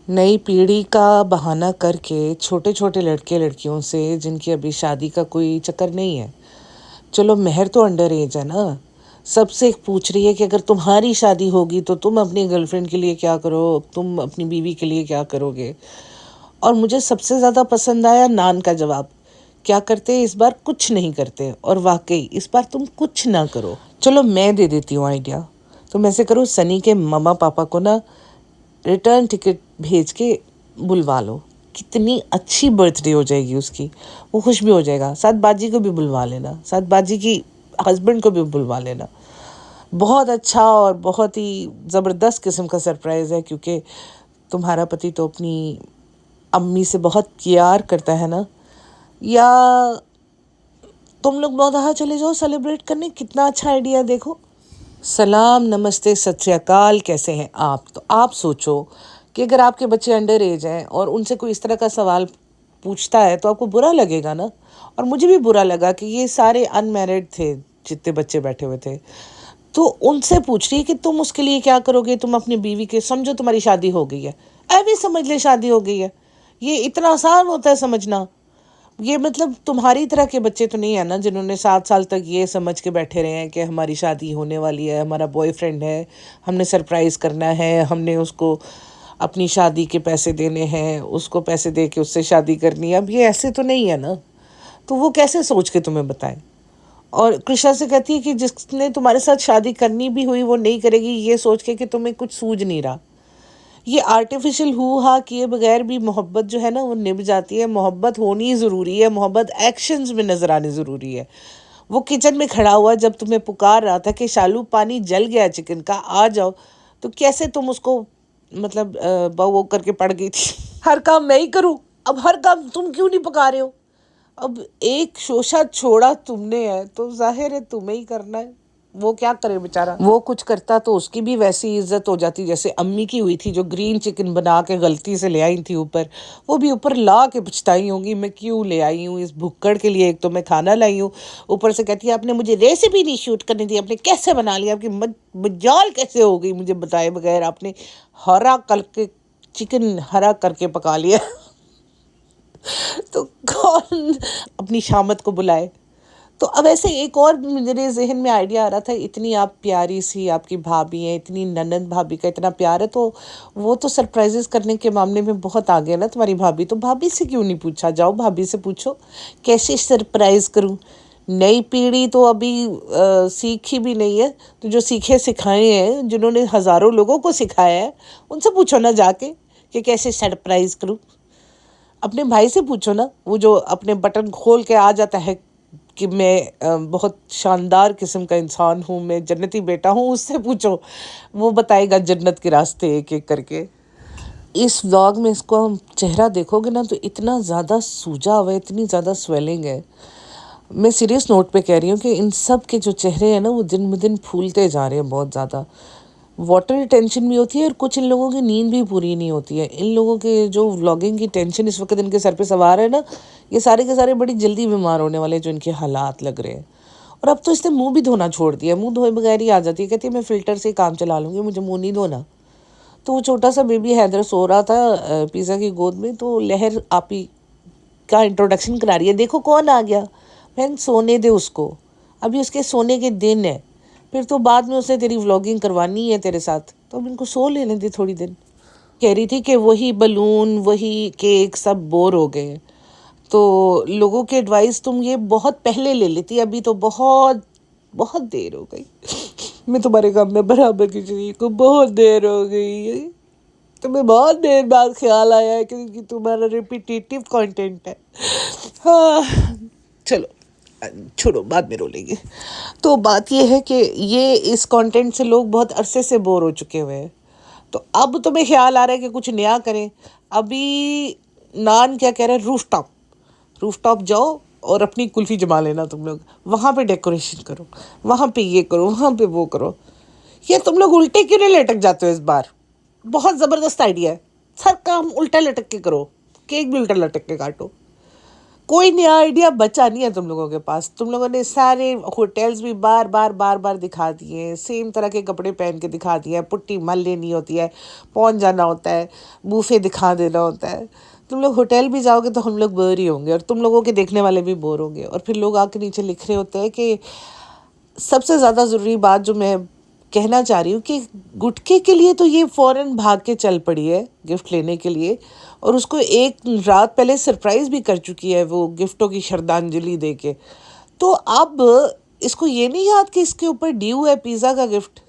नई पीढ़ी का बहाना करके छोटे छोटे लड़के लड़कियों से जिनकी अभी शादी का कोई चक्कर नहीं है, चलो मेहर तो अंडर एज है ना, सबसे पूछ रही है कि अगर तुम्हारी शादी होगी तो तुम अपनी गर्लफ्रेंड के लिए क्या करो, तुम अपनी बीवी के लिए क्या करोगे। और मुझे सबसे ज़्यादा पसंद आया नान का जवाब। क्या करते इस बार? कुछ नहीं करते। और वाकई इस बार तुम कुछ ना करो। चलो मैं दे देती हूँ आइडिया। तुम ऐसे करो, सनी के मम्मा पापा को ना रिटर्न टिकट भेज के बुलवा लो। कितनी अच्छी बर्थडे हो जाएगी उसकी, वो खुश भी हो जाएगा। साथ बाजी को भी बुलवा लेना, साथ बाजी की हस्बैंड को भी बुलवा लेना। बहुत अच्छा और बहुत ही ज़बरदस्त किस्म का सरप्राइज़ है, क्योंकि तुम्हारा पति तो अपनी अम्मी से बहुत प्यार करता है ना। या तुम लोग मौदहा चले जाओ सेलिब्रेट करने, कितना अच्छा आइडिया। देखो, सलाम नमस्ते सत श्री अकाल, कैसे हैं आप? तो आप सोचो कि अगर आपके बच्चे अंडर एज हैं और उनसे कोई इस तरह का सवाल पूछता है तो आपको बुरा लगेगा ना। और मुझे भी बुरा लगा कि ये सारे अनमैरिड थे, जितने बच्चे बैठे हुए थे। तो उनसे पूछ रही है कि तुम उसके लिए क्या करोगे। तुम अपनी बीवी के, समझो तुम्हारी शादी हो गई है, ऐसे समझ ले शादी हो गई है। ये इतना आसान होता है समझना। ये मतलब तुम्हारी तरह के बच्चे तो नहीं है ना, जिन्होंने 7 साल तक ये समझ के बैठे रहे हैं कि हमारी शादी होने वाली है, हमारा बॉयफ्रेंड है, हमने सरप्राइज़ करना है, हमने उसको अपनी शादी के पैसे देने हैं, उसको पैसे दे के उससे शादी करनी है। अब ये ऐसे तो नहीं है ना। तो वो कैसे सोच के तुम्हें बताएं। और कृषा से कहती है कि जिसने तुम्हारे साथ शादी करनी भी हुई वो नहीं करेगी, ये सोच के कि तुम्हें कुछ सूझ नहीं रहा। ये आर्टिफिशियल हु हा किए बगैर भी मोहब्बत जो है ना वो निभ जाती है। मोहब्बत होनी ज़रूरी है, मोहब्बत एक्शंस में नज़र आनी ज़रूरी है। वो किचन में खड़ा हुआ जब तुम्हें पुकार रहा था कि शालू पानी जल गया चिकन का, आ जाओ, तो कैसे तुम उसको मतलब वो करके पड़ गई थी। हर काम मैं ही करूँ, अब हर काम तुम क्यों नहीं पका रहे हो? अब एक शोशा छोड़ा तुमने है तो जाहिर है तुम्हें ही करना है। वो क्या करे बेचारा, वो कुछ करता तो उसकी भी वैसी इज्जत हो जाती जैसे अम्मी की हुई थी, जो ग्रीन चिकन बना के गलती से ले आई थी ऊपर। वो भी ऊपर ला के पछताई होंगी, मैं क्यों ले आई हूँ इस भुक्कड़ के लिए। एक तो मैं खाना लाई हूँ, ऊपर से कहती है आपने मुझे रेसिपी नहीं शूट करने दी, आपने कैसे बना लिया, आपकी मजाल कैसे हो गई मुझे बताए बगैर, आपने हरा करके चिकन हरा करके पका लिया। तो कौन अपनी शामत को बुलाए। तो अब ऐसे एक और मेरे जहन में आइडिया आ रहा था, इतनी आप प्यारी सी आपकी भाभी हैं, इतनी ननद भाभी का इतना प्यार है, तो वो तो सरप्राइजेस करने के मामले में बहुत आगे है ना तुम्हारी भाभी। तो भाभी से क्यों नहीं पूछा? जाओ भाभी से पूछो कैसे सरप्राइज करूं। नई पीढ़ी तो अभी सीखी भी नहीं है, तो जो सीखे सिखाए हैं, जिन्होंने हज़ारों लोगों को सिखाया है, उनसे पूछो ना जाके कि कैसे सरप्राइज करूं। अपने भाई से पूछो ना, वो जो अपने बटन खोल के आ जाता है कि मैं बहुत शानदार किस्म का इंसान हूँ, मैं जन्नती बेटा हूँ, उससे पूछो, वो बताएगा जन्नत के रास्ते एक एक करके। इस व्लॉग में इसको हम चेहरा देखोगे ना तो इतना ज़्यादा सूजा हुआ है, इतनी ज़्यादा स्वेलिंग है। मैं सीरियस नोट पे कह रही हूँ कि इन सब के जो चेहरे हैं ना वो दिन ब दिन फूलते जा रहे हैं बहुत ज़्यादा। वाटर टेंशन भी होती है और कुछ इन लोगों की नींद भी पूरी नहीं होती है। इन लोगों के जो व्लॉगिंग की टेंशन इस वक्त इनके सर पे सवार है ना, ये सारे के सारे बड़ी जल्दी बीमार होने वाले जो इनके हालात लग रहे हैं। और अब तो इसने मुंह भी धोना छोड़ दिया, मुंह धोए बगैर ही आ जाती है, कहती है मैं फ़िल्टर से ही काम चला लूँगी, मुझे मुंह नहीं धोना। तो वो छोटा सा बेबी हैदर सो रहा था पिज़्ज़ा की गोद में, तो लहर आपी का इंट्रोडक्शन करा रही है, देखो कौन आ गया। बहन सोने दे उसको, अभी उसके सोने के दिन है, फिर तो बाद में उसे तेरी व्लॉगिंग करवानी है तेरे साथ, तो अब इनको सो लेने दे थोड़ी दिन। कह रही थी कि वही बलून वही केक सब बोर हो गए, तो लोगों की एडवाइस तुम ये बहुत पहले ले लेती, अभी तो बहुत बहुत देर हो गई। मैं तुम्हारे काम में बराबर की चीज़ को बहुत देर हो गई है, तुम्हें बहुत देर बाद ख्याल आया है क्योंकि तुम्हारा रिपीटेटिव कंटेंट है। हाँ चलो छोड़ो, बाद में रो लेंगे। तो बात ये है कि ये इस कंटेंट से लोग बहुत अरसे से बोर हो चुके हुए हैं, तो अब तुम्हें ख्याल आ रहा है कि कुछ नया करें। अभी नान क्या कह रहे हैं, रूफ टॉप, रूफ टॉप जाओ और अपनी कुल्फ़ी जमा लेना तुम लोग, वहाँ पे डेकोरेशन करो, वहाँ पे ये करो, वहाँ पे वो करो। ये तुम लोग उल्टे क्यों नहीं लटक जाते हो इस बार? बहुत ज़बरदस्त आइडिया है, हर काम उल्टा लटक के करो, केक भी उल्टा लटक के काटो। कोई नया आइडिया बचा नहीं है तुम लोगों के पास। तुम लोगों ने सारे होटल्स भी बार बार बार बार दिखा दिए, सेम तरह के कपड़े पहन के दिखा दिए, पुट्टी मल लेनी होती है, पहुंच जाना होता है, बूफे दिखा देना होता है। तुम लोग होटल भी जाओगे तो हम लोग बोर ही होंगे और तुम लोगों के देखने वाले भी बोर होंगे। और फिर लोग आके नीचे लिख रहे होते हैं कि सबसे ज़्यादा ज़रूरी बात जो मैं कहना चाह रही हूँ कि गुटखे के लिए तो ये फ़ौरन भाग के चल पड़ी है गिफ्ट लेने के लिए, और उसको एक रात पहले सरप्राइज़ भी कर चुकी है वो गिफ्टों की श्रद्धांजलि दे के। तो अब इसको ये नहीं याद कि इसके ऊपर ड्यू है पिज़्ज़ा का गिफ्ट।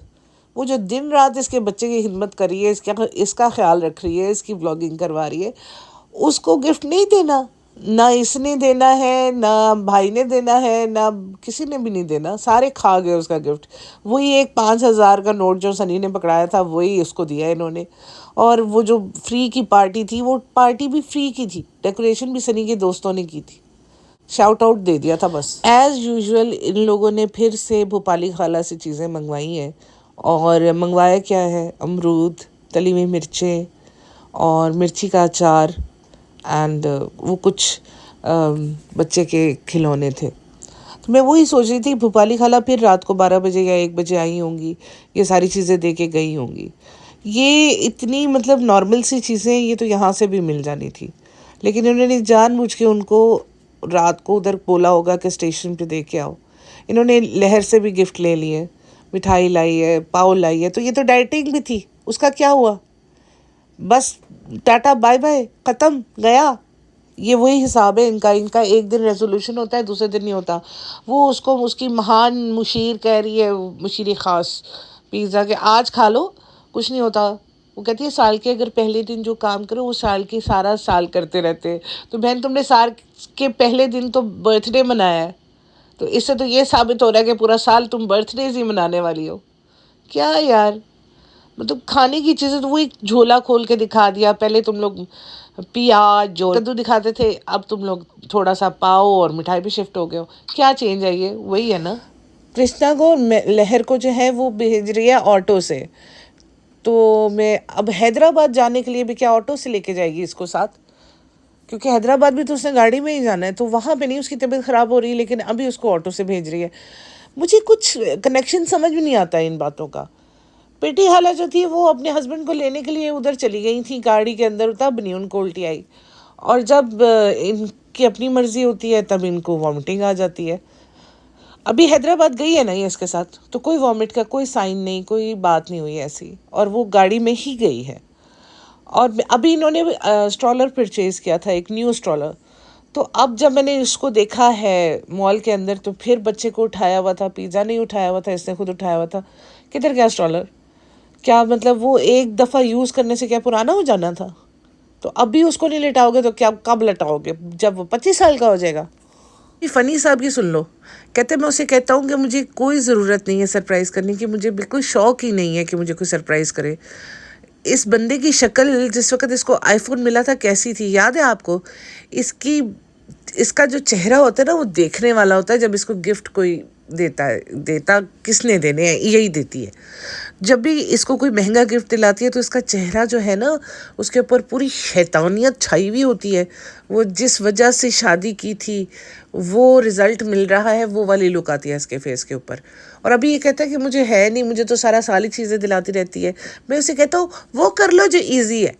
वो जो दिन रात इसके बच्चे की खिदमत कर रही है, इसका ख्याल रख रही है, इसकी व्लॉगिंग करवा रही है, उसको गिफ्ट नहीं देना। ना इसने देना है, ना भाई ने देना है, ना किसी ने भी नहीं देना। सारे खा गए उसका गिफ्ट। वही एक 5,000 का नोट जो सनी ने पकड़ाया था वही उसको दिया इन्होंने। और वो जो फ्री की पार्टी थी वो पार्टी भी फ्री की थी, डेकोरेशन भी सनी के दोस्तों ने की थी, शाउट आउट दे दिया था बस। एज़ यूजुअल इन लोगों ने फिर से भोपाली खाला से चीज़ें मंगवाई हैं। और मंगवाया क्या है, अमरूद, तली हुई मिर्चें और मिर्ची का अचार एंड वो कुछ बच्चे के खिलौने थे। तो मैं वही सोच रही थी भोपाली खाला फिर रात को 12 बजे या 1 बजे आई होंगी, ये सारी चीज़ें दे के गई होंगी। ये इतनी मतलब नॉर्मल सी चीज़ें ये तो यहाँ से भी मिल जानी थी, लेकिन उन्होंने जानबूझ के उनको रात को उधर बोला होगा कि स्टेशन पे दे के आओ। इन्होंने लहर से भी गिफ्ट ले लिए, मिठाई लाई है, पाव लाई है, तो ये तो डाइटिंग भी थी, उसका क्या हुआ? बस टाटा बाय बाय, ख़त्म, गया। ये वही हिसाब है इनका। इनका एक दिन रेजोल्यूशन होता है, दूसरे दिन नहीं होता। वो उसको उसकी महान मुशीर कह रही है, मुशीर ख़ास पिज़्ज़ा के, आज खा लो कुछ नहीं होता। वो कहती है साल के अगर पहले दिन जो काम करो वो साल के सारा साल करते रहते हैं। तो बहन तुमने साल के पहले दिन तो बर्थडे मनाया है, तो इससे तो ये साबित हो रहा है कि पूरा साल तुम बर्थडेज ही मनाने वाली हो। क्या यार, मतलब खाने की चीज़ें तो वो एक झोला खोल के दिखा दिया। पहले तुम लोग प्याज और कद्दू दिखाते थे, अब तुम लोग थोड़ा सा पाव और मिठाई भी शिफ्ट हो गए हो। क्या चेंज है ये? वही है ना। कृष्णा को लहर को जो है वो भेज रही है ऑटो से, तो मैं अब हैदराबाद जाने के लिए भी क्या ऑटो से लेके जाएगी इसको साथ? क्योंकि हैदराबाद भी तो उसने गाड़ी में ही जाना है, तो वहाँ पे नहीं, उसकी तबीयत ख़राब हो रही है लेकिन अभी उसको ऑटो से भेज रही है। मुझे कुछ कनेक्शन समझ में नहीं आता इन बातों का। बेटी हाला जो थी वो अपने हस्बैंड को लेने के लिए उधर चली गई थी गाड़ी के अंदर, तब नहीं उनको उल्टी आई। और जब इनकी अपनी मर्जी होती है तब इनको वॉमिटिंग आ जाती है। अभी हैदराबाद गई है ना ये इसके साथ, तो कोई वॉमिट का कोई साइन नहीं, कोई बात नहीं हुई ऐसी, और वो गाड़ी में ही गई है। और अभी इन्होंने स्ट्रॉलर परचेज़ किया था, एक न्यू स्ट्रॉलर। तो अब जब मैंने इसको देखा है मॉल के अंदर, तो फिर बच्चे को उठाया हुआ था, पिज़्ज़ा नहीं उठाया हुआ था, इसने खुद उठाया हुआ था। किधर गया स्ट्रॉलर? क्या मतलब वो एक दफ़ा यूज़ करने से क्या पुराना हो जाना था? तो अभी उसको नहीं लेटाओगे तो क्या कब लटाओगे? जब वो 25 साल का हो जाएगा। ये फ़नी साहब की सुन लो, कहते मैं उसे कहता हूँ कि मुझे कोई ज़रूरत नहीं है सरप्राइज़ करने की, मुझे बिल्कुल शौक़ ही नहीं है कि मुझे कोई सरप्राइज़ करे। इस बंदे की शक्ल जिस वक़्त इसको आईफ़ोन मिला था कैसी थी याद है आपको? इसकी इसका जो चेहरा होता है ना वो देखने वाला होता है जब इसको गिफ्ट कोई देता है। देता किसने देने हैं? यही देती है। जब भी इसको कोई महंगा गिफ्ट दिलाती है तो इसका चेहरा जो है ना उसके ऊपर पूरी शैतानियत छाई हुई होती है। वो जिस वजह से शादी की थी वो रिज़ल्ट मिल रहा है, वो वाली लुक आती है इसके फेस के ऊपर। और अभी ये कहता है कि मुझे है नहीं, मुझे तो सारा साल ही चीज़ें दिलाती रहती है। मैं उसे कहता हूँ वो कर लो जो ईजी है।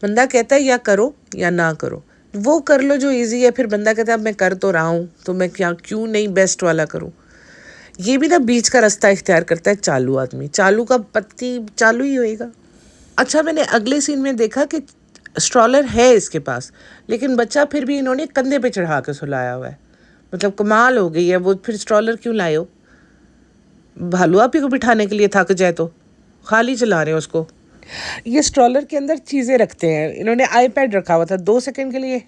बंदा कहता है या करो या ना करो, वो कर लो जो इजी है। फिर बंदा कहता है अब मैं कर तो रहा हूँ तो मैं क्या क्यों नहीं बेस्ट वाला करूँ? ये भी ना बीच का रास्ता इख्तियार करता है चालू आदमी। चालू का पत्ती चालू ही होएगा। अच्छा, मैंने अगले सीन में देखा कि स्ट्रॉलर है इसके पास, लेकिन बच्चा फिर भी इन्होंने कंधे पे चढ़ा के सुलाया हुआ है। मतलब कमाल हो गई है। वो फिर स्ट्रॉलर क्यों लाए हो? भालू आप ही को बिठाने के लिए थक जाए तो खाली चला रहे हो उसको। ये स्ट्रॉलर के अंदर चीज़ें रखते हैं। इन्होंने आईपैड रखा हुआ था 2 सेकंड के लिए,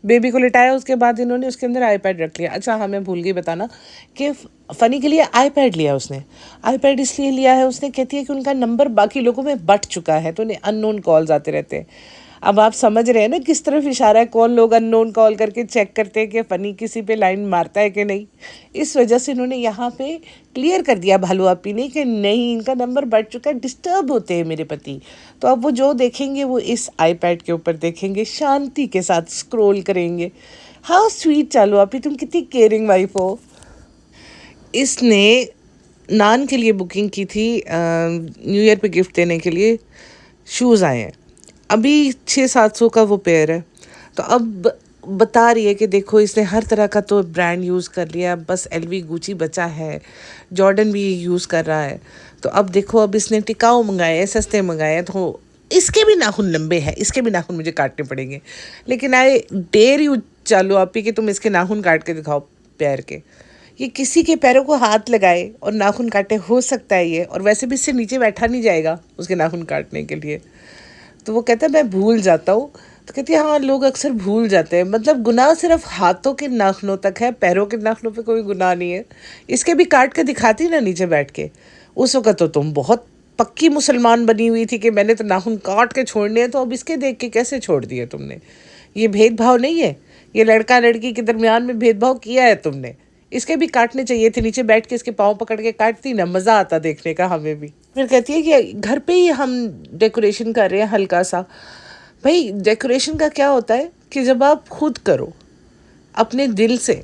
बेबी को लिटाया, उसके बाद इन्होंने उसके अंदर आईपैड रख लिया। अच्छा हाँ, मैं भूल गई बताना कि फ़नी के लिए आईपैड लिया उसने। आईपैड इसलिए लिया है, उसने कहती है कि उनका नंबर बाकी लोगों में बट चुका है तो उन्हें अननोन कॉल्स आते रहते हैं। अब आप समझ रहे हैं ना किस तरफ इशारा है, कौन लोग अननोन कॉल करके चेक करते हैं कि फ़नी किसी पे लाइन मारता है कि नहीं। इस वजह से इन्होंने यहाँ पे क्लियर कर दिया भालू आपी ने कि नहीं, इनका नंबर बढ़ चुका है, डिस्टर्ब होते हैं मेरे पति। तो अब वो जो देखेंगे वो इस आईपैड के ऊपर देखेंगे, शांति के साथ स्क्रॉल करेंगे। हाउ स्वीट चालू आपी, तुम कितनी केयरिंग वाइफ हो। इसने नान के लिए बुकिंग की थी न्यू ईयर पे गिफ्ट देने के लिए। शूज़ आए हैं अभी 600-700 का वो पेयर है। तो अब बता रही है कि देखो इसने हर तरह का तो ब्रांड यूज़ कर लिया, अब बस एलवी गुची बचा है, जॉर्डन भी यूज़ कर रहा है। तो अब देखो अब इसने टिकाऊ मंगाए हैं, सस्ते मंगाए हैं, तो इसके भी नाखून लंबे हैं, इसके भी नाखून मुझे काटने पड़ेंगे। लेकिन आई डेयर यू चालू आप ही कि तुम इसके नाखून काट के दिखाओ पैर के। ये किसी के पैरों को हाथ लगाए और नाखून काटे, हो सकता है ये, और वैसे भी इससे नीचे बैठा नहीं जाएगा उसके नाखून काटने के लिए। तो वो कहता है मैं भूल जाता हूँ। तो कहती है हाँ लोग अक्सर भूल जाते हैं, मतलब गुनाह सिर्फ हाथों के नाखूनों तक है, पैरों के नाखूनों पे कोई गुनाह नहीं है। इसके भी काट के दिखाती ना नीचे बैठ के। उस वक्त तो तुम बहुत पक्की मुसलमान बनी हुई थी कि मैंने तो नाखून काट के छोड़ने हैं, तो अब इसके देख के कैसे छोड़ दिए तुमने। ये भेदभाव नहीं है, ये लड़का लड़की के दरमियान में भेदभाव किया है तुमने। इसके भी काटने चाहिए थे, नीचे बैठ के इसके पाँव पकड़ के काटती ना, मज़ा आता देखने का हमें भी। फिर कहती है कि घर पे ही हम डेकोरेशन कर रहे हैं हल्का सा। भाई डेकोरेशन का क्या होता है कि जब आप खुद करो अपने दिल से,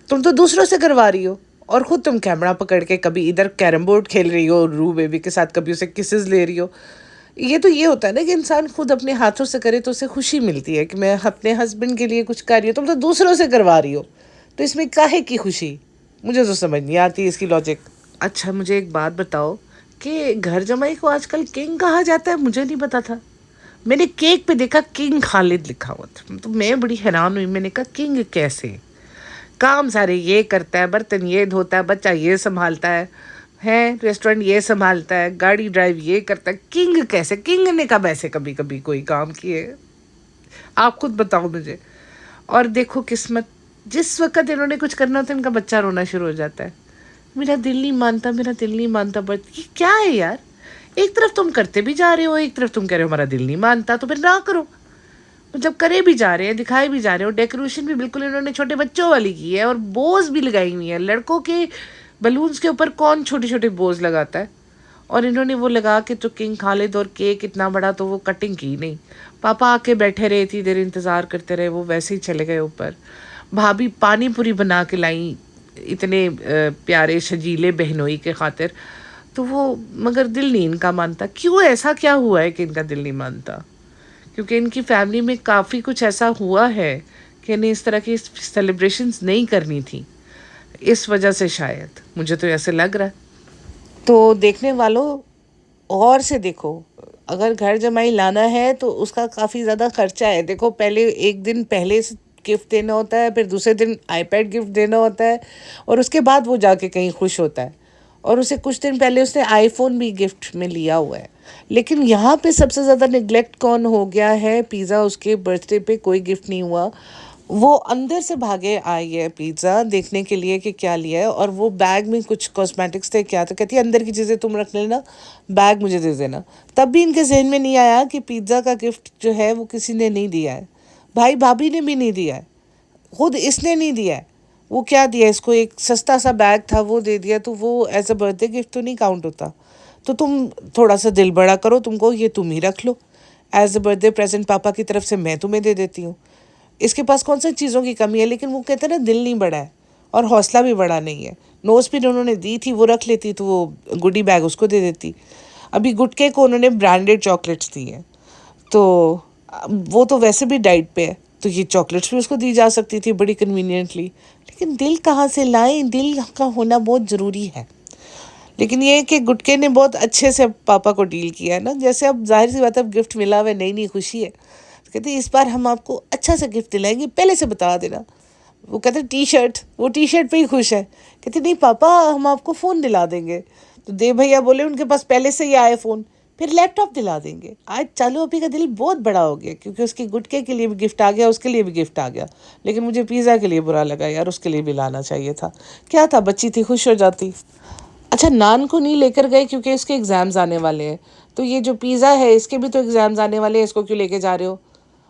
तुम तो दूसरों से करवा रही हो, और खुद तुम कैमरा पकड़ के कभी इधर कैरम बोर्ड खेल रही हो रू बेबी के साथ, कभी उसे किसेस ले रही हो। ये तो ये होता है ना कि इंसान खुद अपने हाथों से करे तो उसे खुशी मिलती है कि मैं अपने हस्बैंड के लिए कुछ कर रही हूँ। तुम तो दूसरों से करवा रही हो, तो इसमें काहे की खुशी। मुझे तो समझ नहीं आती इसकी लॉजिक। अच्छा मुझे एक बात बताओ कि घर जमाई को आजकल किंग कहा जाता है, मुझे नहीं पता था। मैंने केक पे देखा किंग खालिद लिखा हुआ था, तो मैं बड़ी हैरान हुई। मैंने कहा किंग कैसे, काम सारे ये करता है, बर्तन ये धोता है, बच्चा ये संभालता है रेस्टोरेंट ये संभालता है, गाड़ी ड्राइव ये करता है, किंग कैसे। किंग ने कब ऐसे कभी कभी कोई काम किए, आप खुद बताओ मुझे। और देखो किस्मत, जिस वक्त इन्होंने कुछ करना होता है इनका बच्चा रोना शुरू हो जाता है। मेरा दिल नहीं मानता, मेरा दिल नहीं मानता। बट ये क्या है यार, एक तरफ तुम करते भी जा रहे हो, एक तरफ तुम कह रहे हो हमारा दिल नहीं मानता, तो फिर ना करो। मतलब करे भी जा रहे हैं, दिखाए भी जा रहे हो। डेकोरेशन भी बिल्कुल इन्होंने छोटे बच्चों वाली की है, और बोझ भी लगाई हुई है। लड़कों के बलून्स के ऊपर कौन छोटे छोटे बोझ लगाता है, और इन्होंने वो लगा के तो किंग खालिद, और केक इतना बड़ा, तो वो कटिंग की नहीं। पापा आके बैठे रहे, इतनी देर इंतज़ार करते रहे, वो वैसे ही चले गए ऊपर। भाभी पानी पूरी बना के लाई इतने प्यारे शजीले बहनोई के खातिर, तो वो मगर दिल नहीं इनका मानता। क्यों, ऐसा क्या हुआ है कि इनका दिल नहीं मानता। क्योंकि इनकी फैमिली में काफ़ी कुछ ऐसा हुआ है कि इन्हें इस तरह की सेलिब्रेशंस नहीं करनी थी, इस वजह से शायद, मुझे तो ऐसे लग रहा है। तो देखने वालों और से देखो, अगर घर जमाई लाना है तो उसका काफ़ी ज़्यादा खर्चा है। देखो पहले एक दिन पहले से गिफ्ट देना होता है, फिर दूसरे दिन आईपैड गिफ्ट देना होता है, और उसके बाद वो जाके कहीं खुश होता है। और उसे कुछ दिन पहले उसने आईफोन भी गिफ्ट में लिया हुआ है। लेकिन यहाँ पे सबसे ज़्यादा निगलेक्ट कौन हो गया है, पिज़्ज़ा। उसके बर्थडे पे कोई गिफ्ट नहीं हुआ, वो अंदर से भागे आई है पिज़्ज़ा देखने के लिए कि क्या लिया है, और वो बैग में कुछ कॉस्मेटिक्स थे क्या, तो कहती है अंदर की चीज़ें तुम रख लेना, बैग मुझे दे देना। तब भी इनके जहन में नहीं आया कि पिज़्ज़ा का गिफ्ट जो है वो किसी ने नहीं दिया है, भाई भाभी ने भी नहीं दिया है, खुद इसने नहीं दिया है। वो क्या दिया इसको, एक सस्ता सा बैग था वो दे दिया, तो वो एज अ बर्थडे गिफ्ट तो नहीं काउंट होता। तो तुम थोड़ा सा दिल बड़ा करो, तुमको ये तुम ही रख लो एज अ बर्थडे प्रेजेंट, पापा की तरफ से मैं तुम्हें दे देती हूँ। इसके पास कौन सी चीज़ों की कमी है। लेकिन वो कहते हैं ना दिल नहीं बड़ा है और हौसला भी बड़ा नहीं है। नोज़ पिन उन्होंने दी थी, वो रख लेती, तो वो गुडी बैग उसको दे देती। अभी गुटके को उन्होंने ब्रांडेड चॉकलेट्स दी हैं, तो वो तो वैसे भी डाइट पे है, तो ये चॉकलेट्स भी उसको दी जा सकती थी बड़ी कन्वीनियंटली। लेकिन दिल कहाँ से लाएं, दिल का होना बहुत ज़रूरी है। लेकिन ये कि गुटके ने बहुत अच्छे से पापा को डील किया है ना, जैसे अब जाहिर सी बात है, अब गिफ्ट मिला हुआ है, नई नई खुशी है, तो कहते इस बार हम आपको अच्छा सा गिफ्ट दिलाएंगे, पहले से बता देना। वो कहते टी शर्ट, वो टी शर्ट पे ही खुश है। कहते नहीं पापा हम आपको फ़ोन दिला देंगे। तो दे भैया बोले उनके पास पहले से ही आया फ़ोन, फिर लैपटॉप दिला देंगे। आज चालू अभी का दिल बहुत बड़ा हो गया, क्योंकि उसकी गुटके के लिए भी गिफ्ट आ गया, उसके लिए भी गिफ्ट आ गया। लेकिन मुझे पिज़्ज़ा के लिए बुरा लगा यार, उसके लिए भी लाना चाहिए था। क्या था, बच्ची थी, खुश हो जाती। अच्छा नान को नहीं लेकर गए क्योंकि इसके एग्ज़ाम्स आने वाले हैं, तो ये जो पिज़्ज़ा है इसके भी तो एग्ज़ाम्स आने वाले हैं, इसको क्यों लेके जा रहे हो।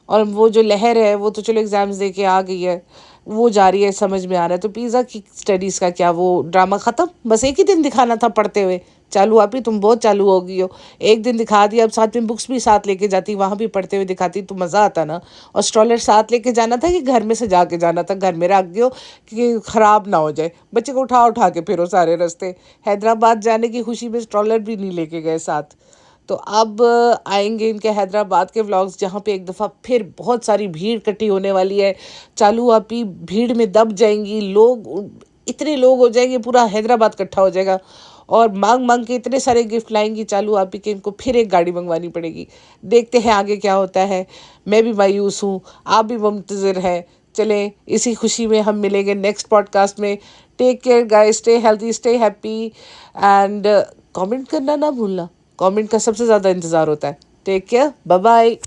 और वो जो लहर है वो तो चलो एग्ज़ाम्स दे के आ गई है, वो जा रही है, समझ में आ रहा है। तो पिज़्ज़ा की स्टडीज़ का क्या, वो ड्रामा ख़त्म, बस एक ही दिन दिखाना था पढ़ते हुए, चालू आप ही, तुम बहुत चालू हो गई हो। एक दिन दिखा दिया, अब साथ में बुक्स भी साथ लेके जाती, वहाँ भी पढ़ते हुए दिखाती तो मज़ा आता ना। और स्ट्रॉलर साथ लेके जाना था कि घर में से जाके जाना था, घर में रख दियो कि ख़राब ना हो जाए, बच्चे को उठा उठा के फिरो सारे रास्ते। हैदराबाद जाने की खुशी में स्ट्रॉलर भी नहीं लेके गए साथ। तो अब आएंगे इनके हैदराबाद के व्लॉग्स, जहाँ पे एक दफ़ा फिर बहुत सारी भीड़ इकट्ठी होने वाली है। चालू आपी भीड़ में दब जाएंगी, लोग इतने लोग हो जाएंगे, पूरा हैदराबाद इकट्ठा हो जाएगा। और मांग मांग के इतने सारे गिफ्ट लाएंगी चालू आपी के, इनको फिर एक गाड़ी मंगवानी पड़ेगी। देखते हैं आगे क्या होता है। मैं भी मायूस हूँ, आप भी मुंतज़िर हैं। चलें, इसी खुशी में हम मिलेंगे नेक्स्ट पॉडकास्ट में। Take care guys, stay healthy, stay happy and comment करना ना भूलना। कमेंट का सबसे ज़्यादा इंतज़ार होता है। Take care, bye bye.